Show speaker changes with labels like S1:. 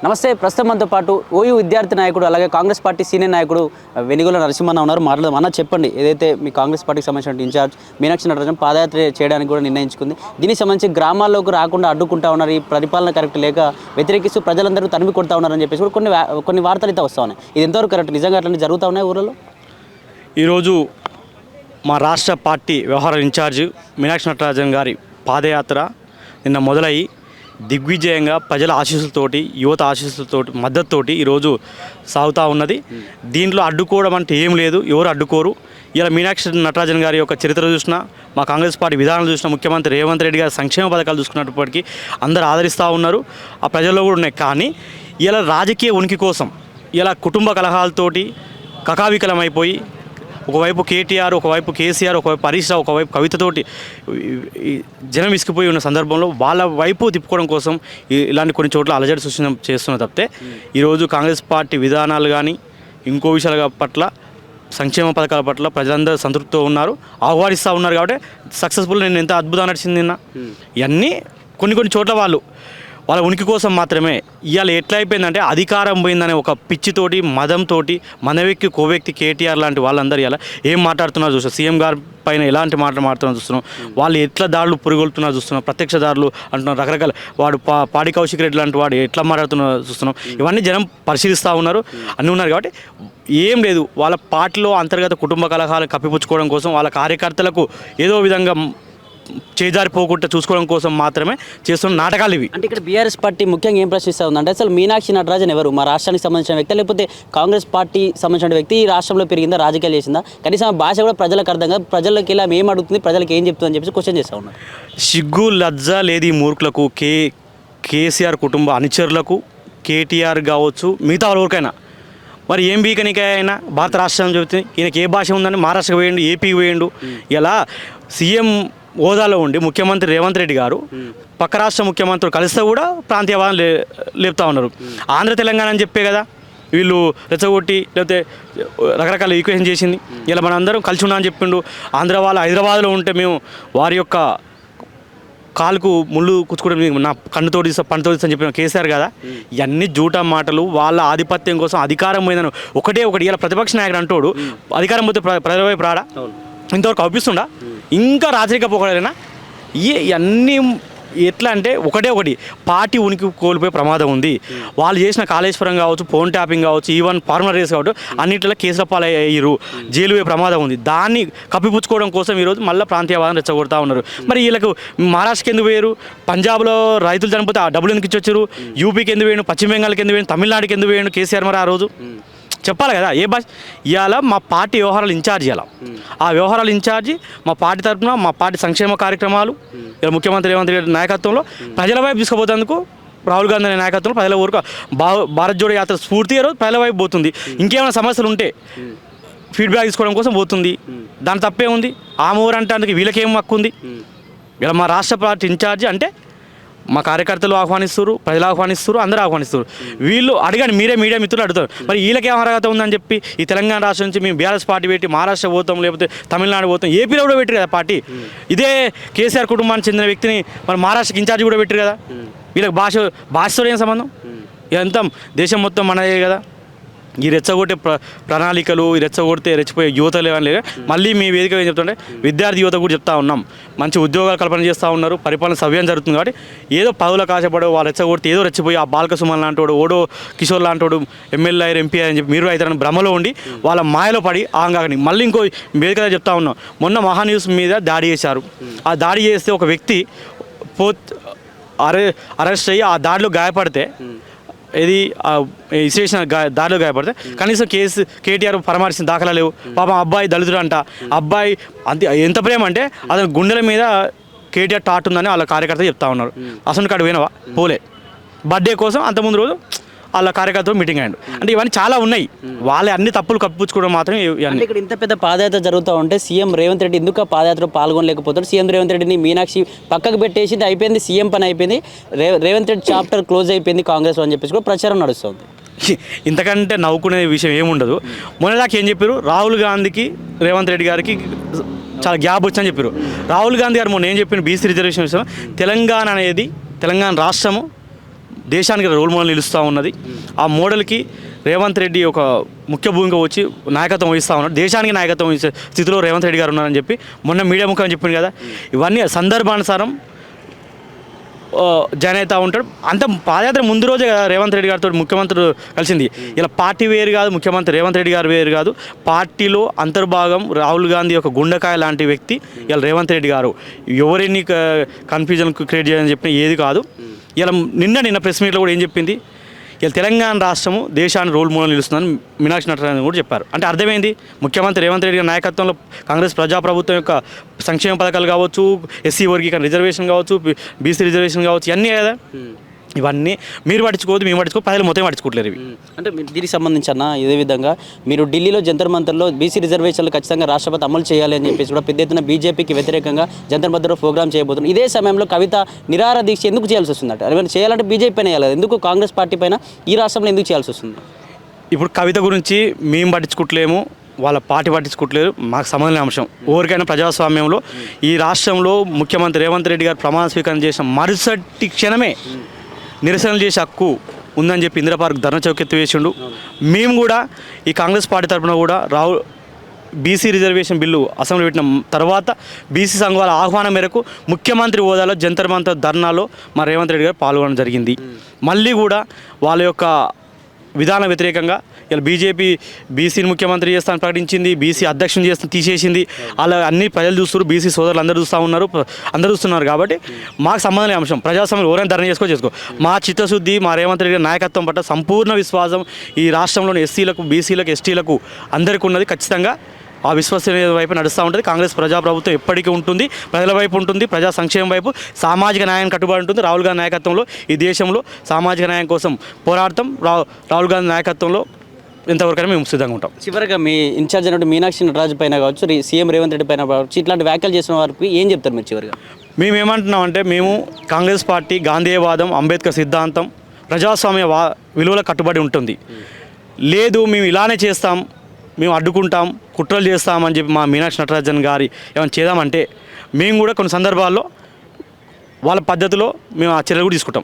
S1: నమస్తే. ప్రస్తుతం మనతో పాటు ఓయూ విద్యార్థి నాయకుడు అలాగే కాంగ్రెస్ పార్టీ సీనియర్ నాయకుడు వెనిగొల నరసింహన్న ఉన్నారు. మాట్లాడదాం. అన్న, చెప్పండి, ఏదైతే మీ కాంగ్రెస్ పార్టీకి సంబంధించిన ఇన్ఛార్జ్ మీనాక్షి నటరాజన్ పాదయాత్ర చేయడానికి కూడా నిర్ణయించుకుంది. దీనికి సంబంధించి గ్రామాల్లోకి రాకుండా అడ్డుకుంటా ఉన్నారు, ఈ పరిపాలన కరెక్ట్ లేక వ్యతిరేకిస్తూ ప్రజలందరూ తరిమి కొడతా ఉన్నారని చెప్పేసి కూడా కొన్ని వార్తలు అయితే వస్తూ ఉన్నాయి. ఇది ఎంతవరకు కరెక్ట్? నిజంగా అట్లనే జరుగుతూ ఉన్నాయి ఊళ్ళలో?
S2: ఈరోజు మా రాష్ట్ర పార్టీ వ్యవహారాల ఇన్ఛార్జ్ మీనాక్షి నటరాజన్ గారి పాదయాత్ర నిన్న మొదలయ్యి దిగ్విజయంగా ప్రజల ఆశీస్సులతోటి, యువత ఆశీస్సులతోటి, మద్దతుతోటి ఈరోజు సాగుతూ ఉన్నది. దీంట్లో అడ్డుకోవడం అంటే ఏం లేదు, ఎవరు అడ్డుకోరు. ఇలా మీనాక్షి నటరాజన్ గారి యొక్క చరిత్ర చూసినా, మా కాంగ్రెస్ పార్టీ విధానాలు చూసినా, ముఖ్యమంత్రి రేవంత్ రెడ్డి గారి సంక్షేమ పథకాలు చూసుకున్నప్పటికీ అందరూ ఆదరిస్తూ ఉన్నారు. ఆ ప్రజల్లో కూడా ఉన్నాయి. కానీ ఇలా రాజకీయ ఉనికి కోసం ఇలా కుటుంబ కలహాలతోటి కకావికలమైపోయి, ఒకవైపు కేటీఆర్, ఒకవైపు కేసీఆర్, ఒకవైపు హరీష్ రావు, ఒకవైపు కవితతోటి జనం ఇసుకుపోయి ఉన్న సందర్భంలో వాళ్ళ వైపు తిప్పుకోవడం కోసం ఇలాంటి కొన్ని చోట్ల అలజడి సృష్టి చేస్తున్న తప్పితే ఈరోజు కాంగ్రెస్ పార్టీ విధానాలు కానీ ఇంకో విషయాల పట్ల, సంక్షేమ పథకాల పట్ల ప్రజలందరూ సంతృప్తితో ఉన్నారు, ఆహ్వానిస్తూ ఉన్నారు. కాబట్టి సక్సెస్ఫుల్ నేను ఎంత అద్భుతం నడిచింది నిన్న. ఇవన్నీ కొన్ని చోట్ల వాళ్ళ ఉనికి కోసం మాత్రమే. ఇవాళ ఎట్లా అయిపోయిందంటే అధికారం పోయిందనే ఒక పిచ్చితోటి, మదంతో మనవెక్కి కోవెక్కి కేటీఆర్ లాంటి వాళ్ళందరూ ఇలా ఏం మాట్లాడుతున్నారు చూస్తున్నాం. సీఎం గారి పైన ఎలాంటి మాటలు మాట్లాడుతున్నారు చూస్తున్నాం. వాళ్ళు ఎట్లా దాడులు పురుగొల్తున్నారు చూస్తున్నాం. ప్రత్యక్ష దాడులు అంటున్నారు, రకరకాల వాడు పాడి కౌశిక్ రెడ్డి లాంటి వాడు ఎట్లా మాట్లాడుతున్నారు చూస్తున్నాం. ఇవన్నీ జనం పరిశీలిస్తూ ఉన్నారు, అన్నీ ఉన్నారు. కాబట్టి ఏం లేదు, వాళ్ళ పార్టీలో అంతర్గత కుటుంబ కలహాలను కప్పిపుచ్చుకోవడం కోసం, వాళ్ళ కార్యకర్తలకు ఏదో విధంగా చేజారిపోకుండా చూసుకోవడం కోసం మాత్రమే చేస్తున్న నాటకాలు ఇవి.
S1: అంటే ఇక్కడ బీఆర్ఎస్ పార్టీ ముఖ్యంగా ఏం ప్రశ్నిస్తూ ఉందంటే, అసలు మీనాక్షి నటరాజన్ ఎవరు? మా రాష్ట్రానికి సంబంధించిన వ్యక్తి, లేకపోతే కాంగ్రెస్ పార్టీ సంబంధించిన వ్యక్తి ఈ రాష్ట్రంలో పెరిగిందా, రాజకీయాలు చేసిందా? కనీసం ఆ భాష కూడా ప్రజలకు అర్థం కాదు. ప్రజలకు ఇలా ఏం అడుగుతుంది, ప్రజలకు ఏం చెప్తుందని చెప్పేసి క్వశ్చన్ చేస్తూ ఉన్నారు.
S2: సిగ్గు లజ్జ లేదు ఈ మూర్ఖులకు, కేసీఆర్ కుటుంబ అనుచరులకు, కేటీఆర్ కావచ్చు, మిగతా ఎవరికైనా. మరి ఏం బీకనికైనా భారత రాష్ట్రం చెబుతుంది. ఈయనకి ఏ భాష ఉందని మహారాష్ట్రకి పోయిండు, ఏపీకి పోయిండు. ఇలా సీఎం హోదాలో ఉండి ముఖ్యమంత్రి రేవంత్ రెడ్డి గారు పక్క రాష్ట్ర ముఖ్యమంత్రులు కలిస్తే కూడా ప్రాంతీయవాదం లేపుతూ ఉన్నారు. ఆంధ్ర తెలంగాణ అని చెప్పే కదా వీళ్ళు రెచ్చగొట్టి, లేకపోతే రకరకాల ఈక్వేషన్ చేసింది. ఇలా మన అందరం కలిసి ఉన్నామని చెప్పిండు. ఆంధ్ర వాళ్ళు హైదరాబాద్లో ఉంటే మేము వారి యొక్క కాలుకు ముళ్ళు కుచ్చుకోవడం నా కన్నుతో తీస్తా, పన్నుతో తీస్తా అని చెప్పిన కేసీఆర్ కదా. ఇవన్నీ జూటా మాటలు. వాళ్ళ ఆధిపత్యం కోసం అధికారం పోయిందని ఒకటి ఇలా ప్రతిపక్ష నాయకుడు అంటోడు అధికారం పోతే ప్రజల వైపు రాడా? ఇంతవరకు అవుపిస్తుండా? ఇంకా రాజకీయ పోకడైనా ఇవన్నీ ఎట్లా అంటే ఒకటి పార్టీ ఉనికి కోల్పోయే ప్రమాదం ఉంది. వాళ్ళు చేసిన కాళేశ్వరం కావచ్చు, ఫోన్ ట్యాపింగ్ కావచ్చు, ఈవెన్ ఫార్మర్ రేస్ కావచ్చు, అన్నింటిలో కేసుల పాలయ్యారు, జైలు పోయే ప్రమాదం ఉంది. దాన్ని కప్పిపుచ్చుకోవడం కోసం ఈరోజు మళ్ళీ ప్రాంతీయవాదం రెచ్చగొడతా ఉన్నారు. మరి వీళ్ళకు మహారాష్ట్రకి ఎందుకు వేయరు? పంజాబ్లో రైతులు చనిపోతే ఆ డబ్బులు ఎందుకు ఇచ్చొచ్చారు? యూపీకి ఎందుకు వేయండు? పశ్చిమ బెంగాల్కి ఎందుకు వేయండు? తమిళనాడుకి ఎందుకు వేయండు కేసీఆర్? మరి ఆ రోజు చెప్పాలి కదా ఏ భాష. ఇవాళ మా పార్టీ వ్యవహారాలు ఇన్ఛార్జ్, ఇలా ఆ వ్యవహారాల ఇన్ఛార్జి మా పార్టీ తరఫున మా పార్టీ సంక్షేమ కార్యక్రమాలు ఇలా ముఖ్యమంత్రి రేవంత్ రెడ్డి నాయకత్వంలో ప్రజల వైపు తీసుకుపోతేందుకు, రాహుల్ గాంధీ అనే నాయకత్వంలో ప్రజల ఊరుకు భారత్ జోడో యాత్ర స్ఫూర్తి రోజు ప్రజల వైపు పోతుంది. ఇంకేమైనా సమస్యలు ఉంటే ఫీడ్బ్యాక్ తీసుకోవడం కోసం పోతుంది. దాని తప్పే ఉంది. ఆ మూరు అంటే అందుకు వీళ్ళకేం హక్కు ఉంది? ఇలా మా రాష్ట్ర పార్టీ ఇన్ఛార్జి అంటే మా కార్యకర్తలు ఆహ్వానిస్తారు, ప్రజలు ఆహ్వానిస్తారు, అందరూ ఆహ్వానిస్తారు. వీళ్ళు అడగండి, మీరే మీడియా మిత్రులు అడుగుతారు. మరి వీళ్ళకేం అర్హత ఉందని చెప్పి ఈ తెలంగాణ రాష్ట్రం నుంచి మేము బీఆర్ఎస్ పార్టీ పెట్టి మహారాష్ట్ర పోతాం, లేకపోతే తమిళనాడు పోతాం, ఏపీలో కూడా పెట్టారు కదా పార్టీ. ఇదే కేసీఆర్ కుటుంబానికి చెందిన వ్యక్తిని మరి మహారాష్ట్రకి ఇన్ఛార్జి కూడా పెట్టారు కదా. వీళ్ళకి భాషతో ఏం సంబంధం? ఇదంతా దేశం మొత్తం మనదే కదా. ఈ రెచ్చగొట్టే ప్రణాళికలు, ఈ రెచ్చిపోయే యువతలు ఏమని మళ్ళీ మీ వేదిక ఏం చెప్తుంటే విద్యార్థి యువత కూడా చెప్తా ఉన్నాం. మంచి ఉద్యోగాలు కల్పన చేస్తూ ఉన్నారు, పరిపాలన సవ్యం జరుగుతుంది. కాబట్టి ఏదో పదవులకు ఆశపడో వాళ్ళు రెచ్చగొడితే ఏదో రెచ్చిపోయి ఆ బాలక సుమన్ లాంటి ఓడో కిషోర్ లాంటి ఎమ్మెల్యే ఎంపీ అని చెప్పి మీరు అవుతారని భ్రమలో ఉండి వాళ్ళ మాయలో పడి ఆంగాని మళ్ళీ ఇంకో వేదిక చెప్తా ఉన్నాం. మొన్న మహాన్యూస్ మీద దాడి చేశారు. ఆ దాడి చేస్తే ఒక వ్యక్తి అరెస్ట్ అయ్యి ఆ దాడిలో గాయపడితే, ఇది ఇసిరేసిన దాడిలో గాయపడితే కనీసం కేటీఆర్ పరామర్శించిన దాఖలా లేవు. పాపం అబ్బాయి దళితుడు అంట. అబ్బాయి ఎంత ప్రేమ అంటే అతని గుండెల మీద కేటీఆర్ టాట్ ఉందని వాళ్ళ కార్యకర్త చెప్తా ఉన్నారు. అసలు కాడు పోయినవా? పోలే. బర్త్డే కోసం అంతకుముందు రోజు వాళ్ళ కార్యకర్తలు మీటింగ్ అయ్యాడు. అంటే ఇవన్నీ చాలా ఉన్నాయి. వాళ్ళే అన్ని తప్పులు కప్పించుకోవడం మాత్రమే.
S1: ఇక్కడ ఇంత పెద్ద పాదయాత్ర జరుగుతూ ఉంటే సీఎం రేవంత్ రెడ్డి ఎందుకు పాదయాత్రలో పాల్గొనలేకపోతాడు? సీఎం రేవంత్ రెడ్డిని మీనాక్షి పక్కకు పెట్టేసింది, అయిపోయింది, సీఎం పని అయిపోయింది, రేవంత్ రెడ్డి చాప్టర్ క్లోజ్ అయిపోయింది కాంగ్రెస్ అని చెప్పేసి కూడా ప్రచారం నడుస్తుంది.
S2: ఇంతకంటే నవ్వుకునే విషయం ఏముండదు. మొన్నదాకా ఏం చెప్పారు? రాహుల్ గాంధీకి రేవంత్ రెడ్డి గారికి చాలా గ్యాప్ వచ్చని చెప్పారు. రాహుల్ గాంధీ గారు మొన్న ఏం చెప్పిన బీసీ రిజర్వేషన్ విషయం, తెలంగాణ రాష్ట్రము దేశానికి రోల్ మోడల్ నిలుస్తూ ఉన్నది. ఆ మోడల్కి రేవంత్ రెడ్డి ఒక ముఖ్య భూమిక వచ్చి నాయకత్వం వహిస్తూ ఉన్నాడు. దేశానికి నాయకత్వం వహించే స్థితిలో రేవంత్ రెడ్డి గారు ఉన్నారని చెప్పి మొన్న మీడియా ముఖం చెప్పింది కదా. ఇవన్నీ సందర్భానుసారం జాయిన్ అవుతూ ఉంటాడు. అంత పాదయాత్ర ముందు రోజే కదా రేవంత్ రెడ్డి గారితో ముఖ్యమంత్రి కలిసింది. ఇలా పార్టీ వేరు కాదు, ముఖ్యమంత్రి రేవంత్ రెడ్డి గారు వేరు కాదు. పార్టీలో అంతర్భాగం రాహుల్ గాంధీ ఒక గుండెకాయ లాంటి వ్యక్తి ఇలా రేవంత్ రెడ్డి గారు. ఎవరిని కన్ఫ్యూజన్ క్రియేట్ చేయాలని చెప్పిన ఏది కాదు. ఇలా నిన్న ప్రెస్ మీట్లో కూడా ఏం చెప్పింది, ఇలా తెలంగాణ రాష్ట్రము దేశాన్ని రోల్ మోడల్ నిలుస్తుందని మీనాక్షి నటరాజన్ కూడా చెప్పారు. అంటే అర్థమైంది, ముఖ్యమంత్రి రేవంత్ రెడ్డి గారి నాయకత్వంలో కాంగ్రెస్ ప్రజాప్రభుత్వం యొక్క సంక్షేమ పథకాలు కావచ్చు, ఎస్సీ వర్గీకరణ రిజర్వేషన్ కావచ్చు, బీసీ రిజర్వేషన్ కావచ్చు, ఇవన్నీ కదా. ఇవన్నీ మీరు పట్టించుకోవద్దు, మేము పట్టించుకో, ప్రజలు మొత్తం పట్టించుకోవట్లేరు ఇవి.
S1: అంటే దీనికి సంబంధించి అన్న ఇదే విధంగా మీరు ఢిల్లీలో జంతర్ మంతర్లో బీసీ రిజర్వేషన్లు ఖచ్చితంగా రాష్ట్రపతి అమలు చేయాలి అని చెప్పేసి కూడా పెద్ద ఎత్తున బీజేపీకి వ్యతిరేకంగా జంతర్ మంతర్లో ప్రోగ్రామ్ చేయబోతున్నారు. ఇదే సమయంలో కవిత నిరాహార దీక్ష ఎందుకు చేయాల్సి వస్తుందట? ఏమైనా చేయాలంటే బీజేపీ పైన చేయాలి, ఎందుకు కాంగ్రెస్ పార్టీ పైన ఈ రాష్ట్రంలో ఎందుకు చేయాల్సి వస్తుంది?
S2: ఇప్పుడు కవిత గురించి మేము పట్టించుకోవట్లేము, వాళ్ళ పార్టీ పట్టించుకోవట్లేదు, మాకు సంబంధమైన అంశం. ఎవరికైనా ప్రజాస్వామ్యంలో ఈ రాష్ట్రంలో ముఖ్యమంత్రి రేవంత్ రెడ్డి గారు ప్రమాణ స్వీకారం చేసిన మరుసటి క్షణమే నిరసనలు చేసే హక్కు ఉందని చెప్పి ఇందిరా పార్క్ ధర్నా చౌక్ ఎత్తివేసిండు. మేము కూడా ఈ కాంగ్రెస్ పార్టీ తరఫున కూడా బీసీ రిజర్వేషన్ బిల్లు అసెంబ్లీ పెట్టిన తర్వాత బీసీ సంఘాల ఆహ్వానం మేరకు ముఖ్యమంత్రి హోదాలో జంతర్ మంతర్ ధర్నాలో మా రేవంత్ రెడ్డి గారు పాల్గొనడం జరిగింది. మళ్ళీ కూడా వాళ్ళ యొక్క విధానం వ్యతిరేకంగా ఇలా బీజేపీ బీసీని ముఖ్యమంత్రి చేస్తానని ప్రకటించింది, బీసీ అధ్యక్షుని తీసేసింది. అలా అన్ని ప్రజలు చూస్తారు, బీసీ సోదరులు అందరూ చూస్తూ ఉన్నారు, అందరూ చూస్తున్నారు. కాబట్టి మాకు సంబంధమైన అంశం ప్రజాస్వామ్యం ఎవరైనా ధర్నా చేసుకో. మా చిత్తశుద్ధి, మా రేవంత్ రెడ్డి నాయకత్వం పట్ల సంపూర్ణ విశ్వాసం ఈ రాష్ట్రంలోని ఎస్సీలకు, బీసీలకు, ఎస్టీలకు అందరికీ ఉన్నది. ఖచ్చితంగా ఆ విశ్వసనీయ వైపు నడుస్తూ ఉంటుంది. కాంగ్రెస్ ప్రజాప్రభుత్వం ఎప్పటికీ ఉంటుంది, ప్రజల వైపు ఉంటుంది, ప్రజా సంక్షేమం వైపు, సామాజిక న్యాయం కట్టుబడి ఉంటుంది. రాహుల్ గాంధీ నాయకత్వంలో ఈ దేశంలో సామాజిక న్యాయం కోసం పోరాడతాం. రాహుల్ గాంధీ నాయకత్వంలో ఎంతవరకైనా మేము సిద్ధంగా ఉంటాం.
S1: చివరిగా మీ ఇన్ఛార్జ్ అయినట్టు మీనాక్షి నటరాజు పైన కావచ్చు, సీఎం రేవంత్ రెడ్డి పైన కావచ్చు, ఇట్లాంటి వ్యాఖ్యలు చేసిన వారికి ఏం చెప్తారు మీరు చివరిగా?
S2: మేము ఏమంటున్నామంటే, మేము కాంగ్రెస్ పార్టీ గాంధేయవాదం, అంబేద్కర్ సిద్ధాంతం, ప్రజాస్వామ్య విలువలకు కట్టుబడి ఉంటుంది. లేదు మేము ఇలానే చేస్తాం, మేము అడ్డుకుంటాం, కుట్రలు చేస్తామని చెప్పి మా మీనాక్షి నటరాజన్ గారి ఏమైనా చేద్దామంటే మేము కూడా కొన్ని సందర్భాల్లో వాళ్ళ పద్ధతిలో మేము ఆ చర్యలు కూడా తీసుకుంటాం.